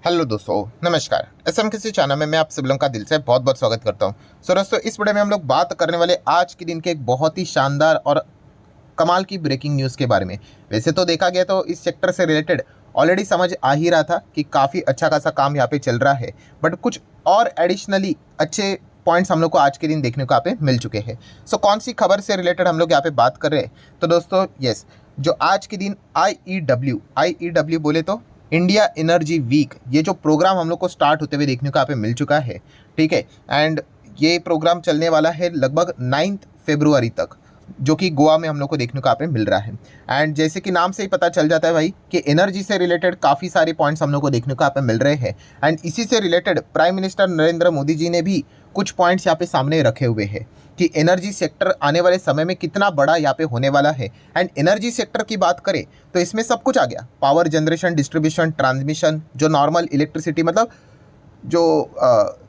Hello दोस्तों, नमस्कार। SM किसी चैनल में मैं आप सभी लोगों का दिल से बहुत बहुत स्वागत करता हूं। दोस्तों, इस वीडियो में हम लोग बात करने वाले आज के दिन के एक बहुत ही शानदार और कमाल की ब्रेकिंग न्यूज़ के बारे में। वैसे तो देखा गया तो इस सेक्टर से रिलेटेड ऑलरेडी समझ आ ही रहा था कि काफ़ी अच्छा खासा काम यहाँ पे चल रहा है, बट कुछ और एडिशनली अच्छे पॉइंट्स हम लोग को आज के दिन देखने को यहाँ पे मिल चुके हैं। सो कौन सी खबर से रिलेटेड हम लोग यहाँ पे बात कर रहे हैं? तो दोस्तों यस, जो आज के दिन आई ई डब्ल्यू बोले तो इंडिया एनर्जी वीक, ये जो प्रोग्राम हम लोग को स्टार्ट होते हुए देखने को यहाँ पे मिल चुका है। ठीक है, एंड ये प्रोग्राम चलने वाला है लगभग 9 फरवरी तक, जो कि गोवा में हम लोग को देखने को यहाँ पे मिल रहा है। एंड जैसे कि नाम से ही पता चल जाता है भाई कि एनर्जी से रिलेटेड काफ़ी सारे पॉइंट्स हम लोग को देखने को यहाँ पे मिल रहे हैं। एंड इसी से related prime minister Narendra Modi ji ने भी कुछ पॉइंट्स यहाँ पे सामने रखे हुए हैं कि एनर्जी सेक्टर आने वाले समय में कितना बड़ा यहाँ पे होने वाला है। एंड एनर्जी सेक्टर की बात करें तो इसमें सब कुछ आ गया, पावर जनरेशन, डिस्ट्रीब्यूशन, ट्रांसमिशन, जो नॉर्मल इलेक्ट्रिसिटी मतलब जो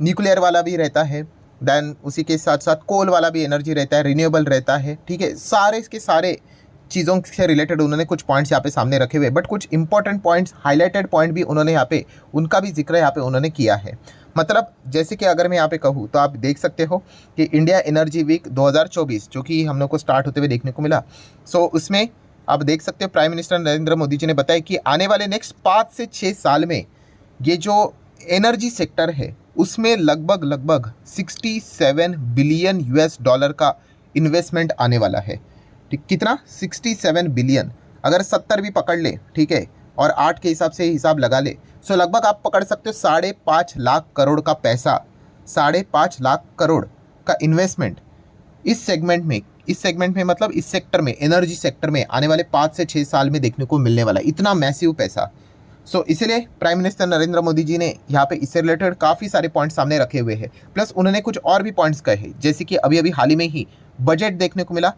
न्यूक्लियर वाला भी रहता है, देन उसी के साथ साथ कोल वाला भी एनर्जी रहता है, रिन्यूएबल रहता है। ठीक है, सारे इसके सारे चीज़ों से रिलेटेड उन्होंने कुछ पॉइंट्स यहाँ पे सामने रखे हुए, बट कुछ इंपॉर्टेंट पॉइंट्स, हाईलाइटेड पॉइंट भी उन्होंने यहाँ पे उनका भी जिक्र यहाँ पे उन्होंने किया है। मतलब जैसे कि अगर मैं यहाँ पे कहूँ तो आप देख सकते हो कि इंडिया एनर्जी वीक 2024 जो कि हम लोग को स्टार्ट होते हुए देखने को मिला। सो उसमें आप देख सकते हो प्राइम मिनिस्टर नरेंद्र मोदी जी ने बताया कि आने वाले नेक्स्ट 5 से 6 साल में ये जो एनर्जी सेक्टर है उसमें लगभग 67 बिलियन यूएस डॉलर का इन्वेस्टमेंट आने वाला है। ठीक, कितना? 67 बिलियन। अगर 70 भी पकड़ ले, ठीक है, और 8 के हिसाब से हिसाब लगा ले, सो लगभग आप पकड़ सकते हो 5.5 लाख करोड़ का पैसा, 5.5 लाख करोड़ का इन्वेस्टमेंट इस सेगमेंट में मतलब इस सेक्टर में, एनर्जी सेक्टर में आने वाले 5 से 6 साल में देखने को मिलने वाला है। इतना मैसिव पैसा। सो इसीलिए प्राइम मिनिस्टर नरेंद्र मोदी जी ने यहाँ पे इससे रिलेटेड काफ़ी सारे पॉइंट्स सामने रखे हुए हैं। प्लस उन्होंने कुछ और भी पॉइंट्स कहे, जैसे कि अभी हाल ही में ही बजट देखने को मिला,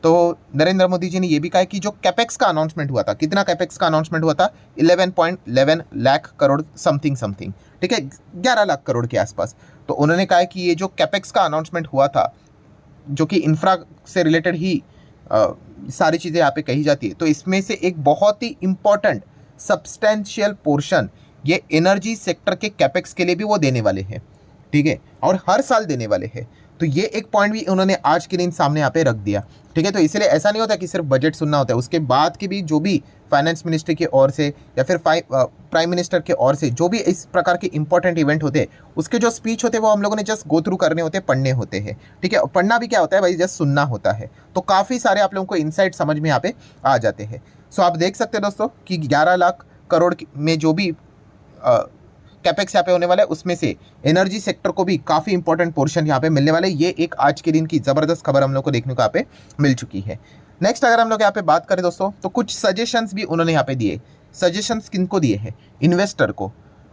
तो नरेंद्र मोदी जी ने ये भी कहा कि जो कैपेक्स का अनाउंसमेंट हुआ था, कितना कैपेक्स का अनाउंसमेंट हुआ था? 11.11 लाख करोड़ समथिंग। ठीक है, 11 लाख करोड़ के आसपास। तो उन्होंने कहा कि ये जो कैपेक्स का अनाउंसमेंट हुआ था, जो कि इंफ्रा से रिलेटेड ही सारी चीज़ें यहाँ पे कही जाती है, तो इसमें से एक बहुत ही इंपॉर्टेंट सब्सटेंशियल पोर्शन ये एनर्जी सेक्टर के कैपेक्स के लिए भी वो देने वाले हैं। ठीक है, और हर साल देने वाले हैं। तो ये एक पॉइंट भी उन्होंने आज के दिन सामने यहाँ पे रख दिया। ठीक है, तो इसलिए ऐसा नहीं होता कि सिर्फ बजट सुनना होता है, उसके बाद की भी जो भी फाइनेंस मिनिस्ट्री की ओर से या फिर प्राइम मिनिस्टर के ओर से जो भी इस प्रकार के इंपॉर्टेंट इवेंट होते हैं, उसके जो स्पीच होते हैं वो हम लोगों ने जस्ट गो थ्रू करने होते हैं, पढ़ने होते हैं। ठीक है, पढ़ना भी क्या होता है भाई, जस्ट सुनना होता है। तो काफ़ी सारे आप लोगों को इनसाइट समझ में यहाँ पे आ जाते हैं। सो आप देख सकते हैं दोस्तों कि 11 लाख करोड़ में जो भी कैपेक्स यहाँ पे होने वाला है, उसमें से एनर्जी सेक्टर को भी काफ़ी इंपॉर्टेंट पोर्शन यहाँ पे मिलने वाले। ये एक आज के दिन की ज़बरदस्त खबर हम लोग को देखने को यहाँ पे मिल चुकी है। नेक्स्ट अगर हम लोग यहाँ पे बात करें दोस्तों, तो कुछ सजेशंस भी उन्होंने यहाँ पे दिए। सजेशंस किनको दिए हैं? इन्वेस्टर को।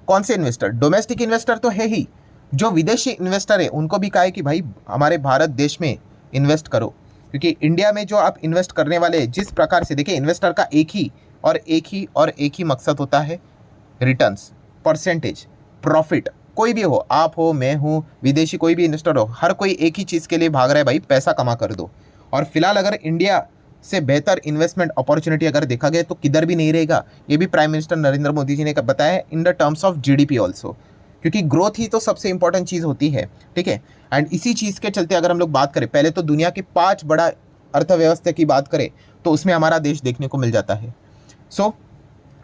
कौन से इन्वेस्टर? डोमेस्टिक इन्वेस्टर तो है ही, जो विदेशी इन्वेस्टर है उनको भी कहा है कि भाई हमारे भारत देश में इन्वेस्ट करो, क्योंकि इंडिया में जो आप इन्वेस्ट करने वाले, जिस प्रकार से देखिए, इन्वेस्टर का एक ही मकसद होता है, रिटर्न्स, परसेंटेज, प्रॉफिट। कोई भी हो, आप हो, मैं हूँ, विदेशी कोई भी इन्वेस्टर हो, हर कोई एक ही चीज़ के लिए भाग रहा है भाई, पैसा कमा कर दो। और फिलहाल अगर इंडिया से बेहतर इन्वेस्टमेंट अपॉर्चुनिटी अगर देखा गया तो किधर भी नहीं रहेगा। ये भी प्राइम मिनिस्टर नरेंद्र मोदी जी ने बताया है, in the terms of GDP also, क्योंकि ग्रोथ ही तो सबसे इंपॉर्टेंट चीज़ होती है। ठीक है, एंड इसी चीज़ के चलते अगर हम लोग बात करें, पहले तो दुनिया के 5 बड़ा अर्थव्यवस्था की बात करें तो उसमें हमारा देश देखने को मिल जाता है। सो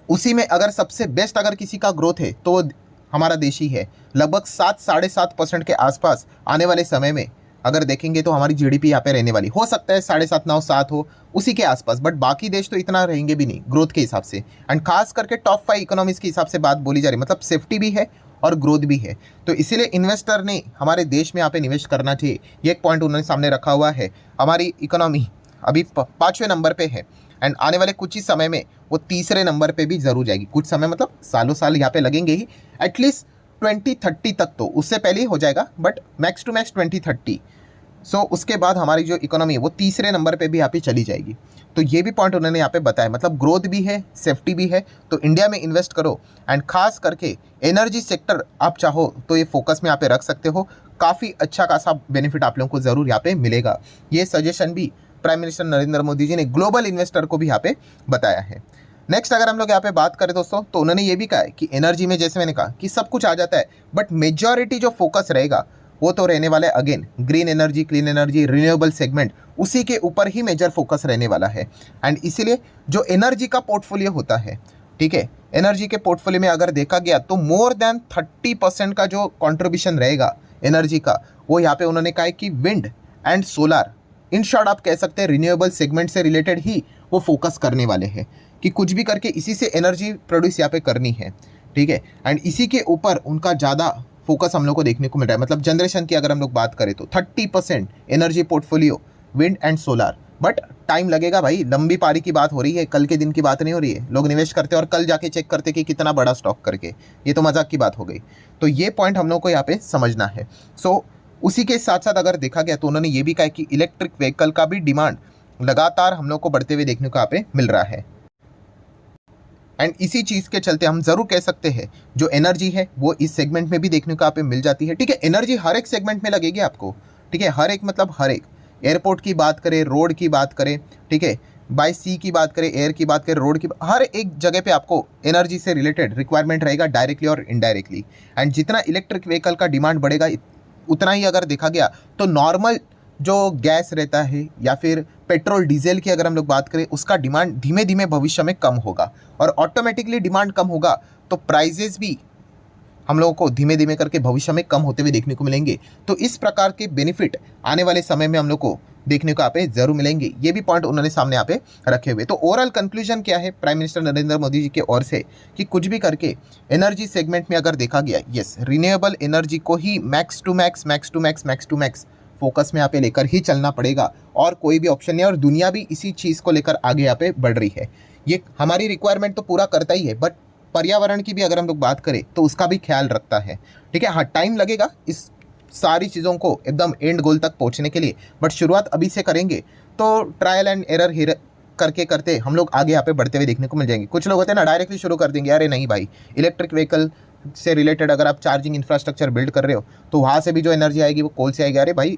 उसी में अगर सबसे बेस्ट अगर किसी का ग्रोथ है तो हमारा देश ही है। लगभग 7-7.5% के आसपास आने वाले समय में अगर देखेंगे तो हमारी जीडीपी यहाँ पे रहने वाली, हो सकता है 7.5, 9, 7 हो, उसी के आसपास। बट बाकी देश तो इतना रहेंगे भी नहीं ग्रोथ के हिसाब से। एंड खास करके टॉप 5 इकोनॉमीज के हिसाब से बात बोली जा रही, मतलब सेफ्टी भी है और ग्रोथ भी है। तो इसीलिए इन्वेस्टर ने हमारे देश में यहाँ पे निवेश करना चाहिए, ये एक पॉइंट उन्होंने सामने रखा हुआ है। हमारी इकोनॉमी अभी 5वें नंबर पे है, एंड आने वाले कुछ ही समय में वो 3रे नंबर पे भी जरूर जाएगी। कुछ समय मतलब सालों साल यहाँ पे लगेंगे ही, एटलीस्ट 2030 तक, तो उससे पहले ही हो जाएगा, बट मैक्स टू मैक्स 2030। सो उसके बाद हमारी जो इकोनॉमी है वो 3रे नंबर पे भी यहाँ पे चली जाएगी। तो ये भी पॉइंट उन्होंने यहाँ पे बताया, मतलब ग्रोथ भी है, सेफ्टी भी है, तो इंडिया में इन्वेस्ट करो। एंड खास करके एनर्जी सेक्टर आप चाहो तो ये फोकस में यहाँ पे रख सकते हो, काफ़ी अच्छा खासा बेनिफिट आप लोगों को ज़रूर यहाँ पे मिलेगा। ये सजेशन भी प्राइम मिनिस्टर नरेंद्र मोदी जी ने ग्लोबल इन्वेस्टर को भी यहाँ पे बताया है। नेक्स्ट अगर हम लोग यहाँ पे बात करें दोस्तों, तो उन्होंने ये भी कहा है कि एनर्जी में जैसे मैंने कहा कि सब कुछ आ जाता है, बट मेजॉरिटी जो फोकस रहेगा वो तो रहने वाला है again green energy, clean energy, renewable segment, उसी के ऊपर ही मेजर फोकस रहने वाला है। एंड इसीलिए जो एनर्जी का पोर्टफोलियो होता है, ठीक है, एनर्जी के पोर्टफोलियो में अगर देखा गया तो मोर देन 30% का जो कॉन्ट्रीब्यूशन रहेगा एनर्जी का, वो यहाँ पे उन्होंने कहा है कि wind and solar, in short आप कह सकते हैं रिन्यूएबल सेगमेंट से रिलेटेड ही वो फोकस करने वाले हैं कि कुछ भी करके इसी से एनर्जी प्रोड्यूस यहाँ पे करनी है, ठीक है। एंड इसी के ऊपर उनका ज़्यादा फोकस हम लोग को देखने को मिल रहा है। मतलब जनरेशन की अगर हम लोग बात करें तो 30% energy portfolio wind and solar, but time लगेगा भाई, लंबी पारी की बात हो रही है, कल के दिन की बात नहीं हो रही है। लोग निवेश करते हैं और कल जाके चेक करते कि कितना बड़ा स्टॉक करके, ये तो मजाक की बात हो गई। तो ये पॉइंट हम लोग को यहाँ पे समझना है। सो उसी के साथ साथ अगर देखा गया तो उन्होंने ये भी कहा कि इलेक्ट्रिक व्हीकल का भी डिमांड लगातार हम लोग को बढ़ते हुए देखने को यहाँ पे मिल रहा है। एंड इसी चीज़ के चलते हम जरूर कह सकते हैं जो एनर्जी है वो इस सेगमेंट में भी देखने को यहाँ पे मिल जाती है, ठीक है। एनर्जी हर एक सेगमेंट में लगेगी आपको, ठीक है, हर एक मतलब हर एक, एयरपोर्ट की बात करें, रोड की बात करें, ठीक है, बाय सी की बात करें, एयर की बात करें, रोड की, हर एक जगह पे आपको एनर्जी से रिलेटेड रिक्वायरमेंट रहेगा डायरेक्टली और इनडायरेक्टली। एंड जितना इलेक्ट्रिक व्हीकल का डिमांड बढ़ेगा उतना ही अगर देखा गया तो नॉर्मल जो गैस रहता है या फिर पेट्रोल डीजल की अगर हम लोग बात करें, उसका डिमांड धीमे धीमे भविष्य में कम होगा, और ऑटोमेटिकली डिमांड कम होगा तो प्राइजेस भी हम लोगों को धीमे धीमे करके भविष्य में कम होते हुए देखने को मिलेंगे। तो इस प्रकार के बेनिफिट आने वाले समय में हम लोग को देखने को यहाँ पे जरूर मिलेंगे। ये भी पॉइंट उन्होंने सामने यहाँ पे रखे हुए। तो ओवरऑल कंक्लूजन क्या है प्राइम मिनिस्टर नरेंद्र मोदी जी की ओर से कि कुछ भी करके एनर्जी सेगमेंट में अगर देखा गया, यस, रिन्यूएबल एनर्जी को ही मैक्स टू मैक्स फोकस में यहाँ पे लेकर ही चलना पड़ेगा, और कोई भी ऑप्शन नहीं है। और दुनिया भी इसी चीज़ को लेकर आगे यहाँ पे बढ़ रही है। ये हमारी रिक्वायरमेंट तो पूरा करता ही है, बट पर्यावरण की भी अगर हम लोग बात करें तो उसका भी ख्याल रखता है, ठीक है। हाँ, टाइम लगेगा इस सारी चीज़ों को एकदम एंड गोल तक पहुंचने के लिए, बट शुरुआत अभी से करेंगे तो ट्रायल एंड एरर करके करते हम लोग आगे यहाँ पे बढ़ते हुए देखने को मिल जाएंगे। कुछ लोग होते हैं ना डायरेक्टली शुरू कर देंगे, अरे नहीं भाई, इलेक्ट्रिक व्हीकल से रिलेटेड अगर आप चार्जिंग इंफ्रास्ट्रक्चर बिल्ड कर रहे हो तो वहाँ से भी जो एनर्जी आएगी वो कोल से आएगी। अरे भाई,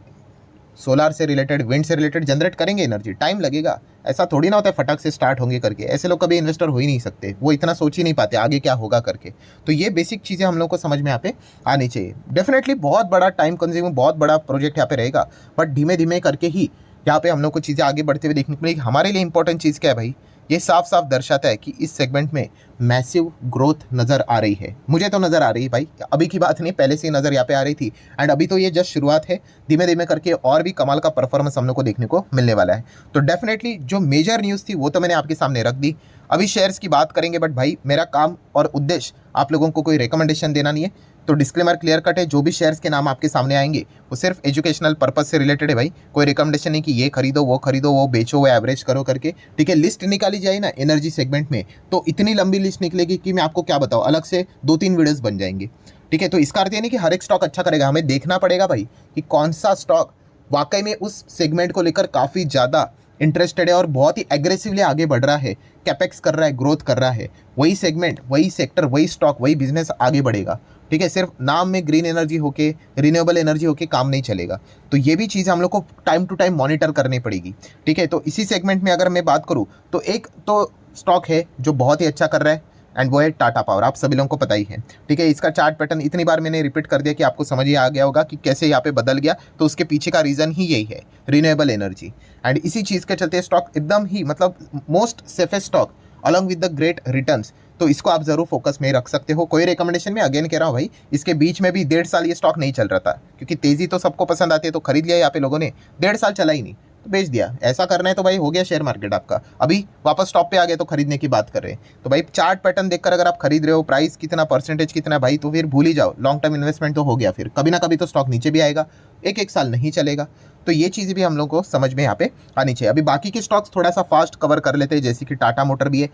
सोलार से रिलेटेड, विंड से रिलेटेड जनरेट करेंगे एनर्जी, टाइम लगेगा। ऐसा थोड़ी ना होता है फटक से स्टार्ट होंगे करके। ऐसे लोग कभी इन्वेस्टर हो ही नहीं सकते, वो इतना सोच ही नहीं पाते आगे क्या होगा करके। तो ये बेसिक चीज़ें हम लोग को समझ में यहाँ पे आनी चाहिए। डेफिनेटली बहुत बड़ा टाइम कंज्यूमिंग, बहुत बड़ा प्रोजेक्ट यहाँ पे रहेगा, बट धीमे धीमे करके ही यहाँ पे हम लोग को चीज़ें आगे बढ़ते हुए देखने को मिलेगी। हमारे लिए इंपॉर्टेंट चीज़ क्या है भाई, ये साफ साफ दर्शाता है कि इस सेगमेंट में मैसिव ग्रोथ नज़र आ रही है। मुझे तो नज़र आ रही है भाई, अभी की बात नहीं, पहले से ही नज़र यहाँ पे आ रही थी। एंड अभी तो ये जस्ट शुरुआत है, धीमे धीमे करके और भी कमाल का परफॉर्मेंस हम लोग को देखने को मिलने वाला है। तो डेफिनेटली जो मेजर न्यूज़ थी वो तो मैंने आपके सामने रख दी। अभी शेयर्स की बात करेंगे, बट भाई मेरा काम और उद्देश्य आप लोगों को कोई रिकमेंडेशन देना नहीं है। तो डिस्क्लेमर क्लियर कट है, जो भी शेयर्स के नाम आपके सामने आएंगे वो सिर्फ एजुकेशनल पर्पस से रिलेटेड है भाई। कोई रिकमेंडेशन नहीं कि ये खरीदो, वो बेचो, वो एवरेज करो करके, ठीक है। लिस्ट निकाली जाए ना एनर्जी सेगमेंट में तो इतनी लंबी लिस्ट निकलेगी कि मैं आपको क्या बताऊँ, अलग से 2-3 वीडियोस बन जाएंगे, ठीक है। तो इसका अर्थ ये नहीं कि हर एक स्टॉक अच्छा करेगा, हमें देखना पड़ेगा भाई कि कौन सा स्टॉक वाकई में उस सेगमेंट को लेकर काफ़ी ज़्यादा इंटरेस्टेड है और बहुत ही एग्रेसिवली आगे बढ़ रहा है, कैपेक्स कर रहा है, ग्रोथ कर रहा है। वही सेगमेंट, वही सेक्टर, वही स्टॉक, वही बिजनेस आगे बढ़ेगा, ठीक है। सिर्फ नाम में ग्रीन एनर्जी होके, रिन्यूएबल एनर्जी होके काम नहीं चलेगा। तो ये भी चीज़ हम लोग को टाइम टू टाइम मॉनिटर करनी पड़ेगी, ठीक है। तो इसी सेगमेंट में अगर मैं बात करूँ तो एक तो स्टॉक है जो बहुत ही अच्छा कर रहा है, एंड वो है टाटा पावर। आप सभी लोगों को पता ही है, ठीक है। इसका चार्ट पैटर्न इतनी बार मैंने रिपीट कर दिया कि आपको समझ ही आ गया होगा कि कैसे यहाँ पे बदल गया। तो उसके पीछे का रीज़न ही यही है, रिन्यूएबल एनर्जी। एंड इसी चीज़ के चलते स्टॉक एकदम ही मतलब most safest stock along with the great returns. तो इसको आप जरूर फोकस में रख सकते हो। कोई रिकमेंडेशन में अगेन कह रहा हूँ भाई, इसके बीच में भी 1.5 साल ये स्टॉक नहीं चल रहा था, क्योंकि तेज़ी तो सबको पसंद आती है तो खरीद लिया यहाँ पे लोगों ने, 1.5 साल चला ही नहीं तो बेच दिया। ऐसा करना है तो भाई हो गया शेयर मार्केट आपका, अभी वापस टॉप पे आ गया तो खरीदने की बात कर रहे हैं। तो भाई चार्ट पैटर्न देखकर अगर आप खरीद रहे हो, प्राइस कितना, परसेंटेज कितना भाई, तो फिर भूल ही जाओ, लॉन्ग टर्म इन्वेस्टमेंट तो हो गया। फिर कभी ना कभी तो स्टॉक नीचे भी आएगा, एक साल नहीं चलेगा। तो ये चीज़ें भी हम लोग को समझ में यहाँ पे आनी चाहिए। अभी बाकी के स्टॉक्स थोड़ा सा फास्ट कवर कर लेते हैं, जैसे कि टाटा मोटर भी है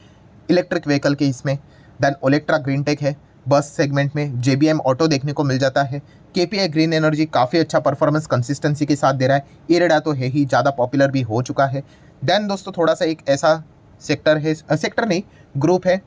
इलेक्ट्रिक व्हीकल के इसमें, देन ओलेक्ट्रा ग्रीन टेक है बस सेगमेंट में, जेबीएम ऑटो देखने को मिल जाता है, केपीआई ग्रीन एनर्जी काफ़ी अच्छा परफॉर्मेंस कंसिस्टेंसी के साथ दे रहा है, इरेडा तो है ही, ज़्यादा पॉपुलर भी हो चुका है। देन दोस्तों थोड़ा सा एक ऐसा सेक्टर है, सेक्टर नहीं ग्रुप है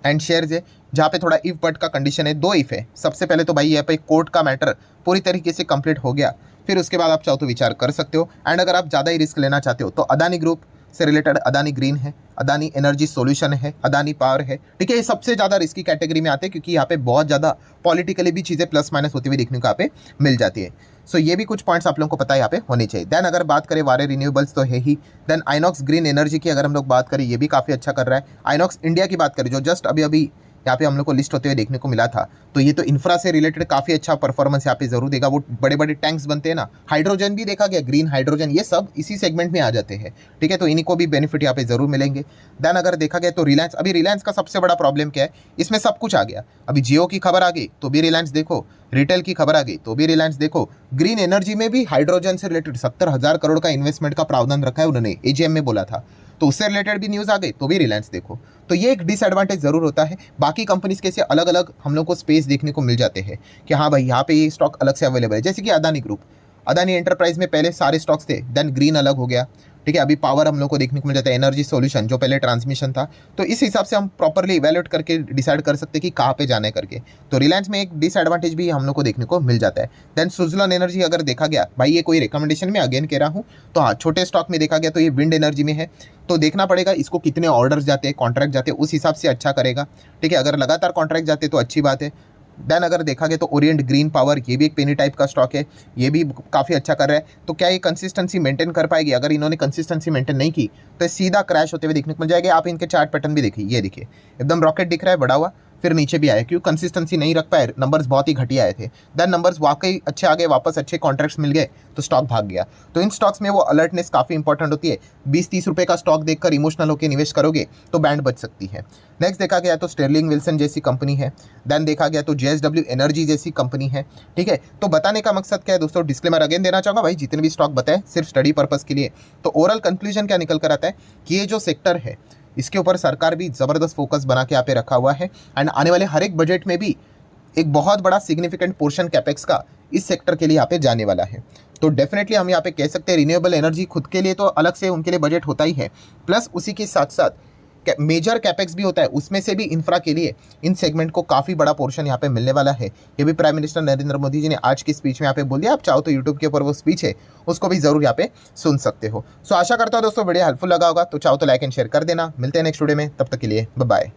एंड शेयर्स है जहाँ पे थोड़ा इफ बट का कंडीशन है, 2 इफ है। सबसे पहले तो भाई यहाँ पे कोर्ट का मैटर पूरी तरीके से कंप्लीट हो गया, फिर उसके बाद आप चाहो तो विचार कर सकते हो। एंड अगर आप ज़्यादा ही रिस्क लेना चाहते हो तो अदानी ग्रुप, से रिलेटेड अदानी ग्रीन है, अदानी एनर्जी सॉल्यूशन है, अदानी पावर है, ठीक है। ये सबसे ज़्यादा रिस्की कैटेगरी में आते हैं क्योंकि यहाँ पे बहुत ज़्यादा पॉलिटिकली भी चीज़ें प्लस माइनस होती हुई देखने को यहाँ पे मिल जाती है। सो ये भी कुछ पॉइंट्स आप लोगों को पता है यहाँ पे होने चाहिए। देन अगर बात करें वारे रिन्यूएबल्स तो है ही। देन आइनॉक्स ग्रीन एनर्जी की अगर हम लोग बात करें, ये भी काफ़ी अच्छा कर रहा है। आइनॉक्स इंडिया की बात करें जो जस्ट अभी यहाँ पे हम लोग को लिस्ट होते हुए देखने को मिला था, तो ये तो इंफ्रा से रिलेटेड काफ़ी अच्छा परफॉर्मेंस यहाँ पे जरूर देगा। वो बड़े बड़े टैंक्स बनते हैं ना, हाइड्रोजन भी देखा गया, ग्रीन हाइड्रोजन, ये सब इसी सेगमेंट में आ जाते हैं, ठीक है। तो इन्हीं को भी बेनिफिट यहाँ पे जरूर मिलेंगे। देन अगर देखा गया तो रिलायंस, अभी रिलायंस का सबसे बड़ा प्रॉब्लम क्या है, इसमें सब कुछ आ गया। अभी जियो की खबर आ गई तो भी रिलायंस देखो, रिटेल की खबर आ गई तो भी रिलायंस देखो, ग्रीन एनर्जी में भी हाइड्रोजन से रिलेटेड 70,000 करोड़ का इन्वेस्टमेंट का प्रावधान रखा है उन्होंने, एजीएम में बोला था, तो उससे रिलेटेड भी न्यूज़ आ गई तो भी रिलायंस देखो। तो ये एक डिसएडवांटेज जरूर होता है। बाकी कंपनीज के से अलग अलग हम लोग को स्पेस देखने को मिल जाते हैं कि हाँ भाई यहाँ पे ये स्टॉक अलग से अवेलेबल है। जैसे कि अदानी ग्रुप, अदानी एंटरप्राइज में पहले सारे स्टॉक्स थे, देन ग्रीन अलग हो गया, ठीक है। अभी पावर हम लोग को देखने को मिल जाता है, एनर्जी सॉल्यूशन जो पहले ट्रांसमिशन था। तो इस हिसाब से हम प्रॉपरली इवैल्यूएट करके डिसाइड कर सकते हैं कि कहाँ पे जाना है करके। तो रिलायंस में एक डिसएडवांटेज भी हम लोग को देखने को मिल जाता है। देन सुजलॉन एनर्जी अगर देखा गया, भाई ये कोई रिकमेंडेशन में अगेन कह रहा हूँ, तो हाँ छोटे स्टॉक में देखा गया तो ये विंड एनर्जी में है, तो देखना पड़ेगा इसको कितने ऑर्डर्स जाते हैं, कॉन्ट्रैक्ट जाते हैं, उस हिसाब से अच्छा करेगा, ठीक है। अगर लगातार कॉन्ट्रैक्ट जाते तो अच्छी बात है। देन अगर देखा गया तो ओरिएंट ग्रीन पावर, ये भी एक पेनी टाइप का स्टॉक है, ये भी काफ़ी अच्छा कर रहा है। तो क्या ये कंसिस्टेंसी मेंटेन कर पाएगी? अगर इन्होंने कंसिस्टेंसी मेंटेन नहीं की तो सीधा क्रैश होते हुए देखने को मिल जाएगा। आप इनके चार्ट पैटर्न भी देखिए, ये देखिए एकदम रॉकेट दिख रहा है बड़ा हुआ, फिर नीचे भी आया, क्यों? कंसिस्टेंसी नहीं रख पाए, नंबर्स बहुत ही घटिया आए थे। देन नंबर्स वाकई अच्छे आ गए, वापस अच्छे कॉन्ट्रैक्ट्स मिल गए तो स्टॉक भाग गया। तो इन स्टॉक्स में वो अलर्टनेस काफ़ी इंपॉर्टेंट होती है। 20-30 रुपये का स्टॉक देखकर इमोशनल होकर निवेश करोगे तो बैंड बच सकती है। नेक्स्ट देखा गया तो स्टर्लिंग विल्सन जैसी कंपनी है। देन देखा गया तो JSW एनर्जी जैसी कंपनी है, ठीक है। तो बताने का मकसद क्या है दोस्तों, डिस्क्लेमर अगेन देना चाहूँगा भाई, जितने भी स्टॉक बताए सिर्फ स्टडी पर्पज़ के लिए। तो ओवरऑल कंक्लूजन क्या निकल कर आता है कि ये जो सेक्टर है इसके ऊपर सरकार भी ज़बरदस्त फोकस बना के यहाँ पे रखा हुआ है, एंड आने वाले हर एक बजट में भी एक बहुत बड़ा सिग्निफिकेंट पोर्शन कैपेक्स का इस सेक्टर के लिए यहाँ पे जाने वाला है। तो डेफिनेटली हम यहाँ पे कह सकते हैं रिन्यूएबल एनर्जी खुद के लिए तो अलग से उनके लिए बजट होता ही है, प्लस उसी के साथ साथ मेजर कैपेक्स भी होता है, उसमें से भी इंफ्रा के लिए इन सेगमेंट को काफ़ी बड़ा पोर्शन यहाँ पे मिलने वाला है। ये भी प्राइम मिनिस्टर नरेंद्र मोदी जी ने आज की स्पीच में यहाँ पे बोल दिया। आप चाहो तो यूट्यूब के ऊपर वो स्पीच है उसको भी जरूर यहाँ पे सुन सकते हो। सो आशा करता हूँ दोस्तों वीडियो हेल्पफुल लगा होगा, तो चाहो तो लाइक एंड शेयर कर देना। मिलते हैं नेक्स्ट वीडियो में, तब तक के लिए बाय बाय।